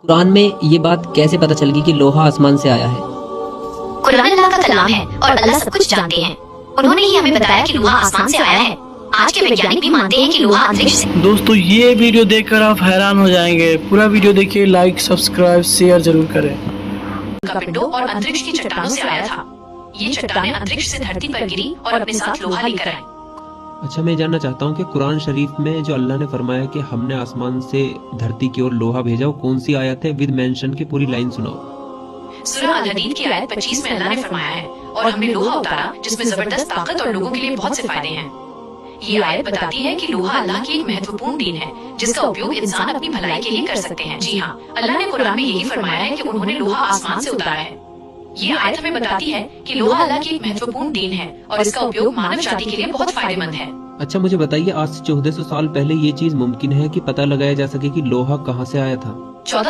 कुरान में ये बात कैसे पता चल गई कि लोहा आसमान से आया है? कुरान अल्लाह का कलाम है और अल्लाह सब कुछ जानते हैं। उन्होंने ही हमें बताया कि लोहा आसमान से आया है। आज के वैज्ञानिक भी मानते हैं कि लोहा अंतरिक्ष से। दोस्तों ये वीडियो देखकर आप हैरान हो जाएंगे। पूरा वीडियो देखिए, लाइक सब्सक्राइब शेयर जरूर करें। उनका पिंडों और अंतरिक्ष की चट्टानों से आया था। ये चट्टानें अंतरिक्ष से धरती पर गिरी और अपने साथ लोहा लेकर आई। अच्छा, मैं जानना चाहता हूँ कि कुरान शरीफ में जो अल्लाह ने फरमाया कि हमने आसमान से धरती की ओर लोहा भेजा, वो कौन सी आयत है? विद मेंशन की पूरी लाइन सुनाओ। सूरह अल हदीद की आयत 25 में अल्लाह ने फरमाया है, और हमने लोहा उतारा जिसमें जबरदस्त ताकत और लोगों के लिए बहुत से फायदे हैं। ये आयत बताती है कि लोहा अल्लाह की एक महत्वपूर्ण दीन है जिसका उपयोग इंसान अपनी भलाई के लिए कर सकते हैं। जी हाँ, अल्लाह ने कुरान में यही फरमाया है कि उन्होंने लोहा आसमान से उतारा है। ये आयत हमें बताती है कि लोहा अल्लाह की एक महत्वपूर्ण दीन है और इसका उपयोग मानव जाति के लिए बहुत फायदेमंद है। अच्छा, मुझे बताइए, आज से 1400 साल पहले ये चीज मुमकिन है कि पता लगाया जा सके कि लोहा कहाँ से आया था? 14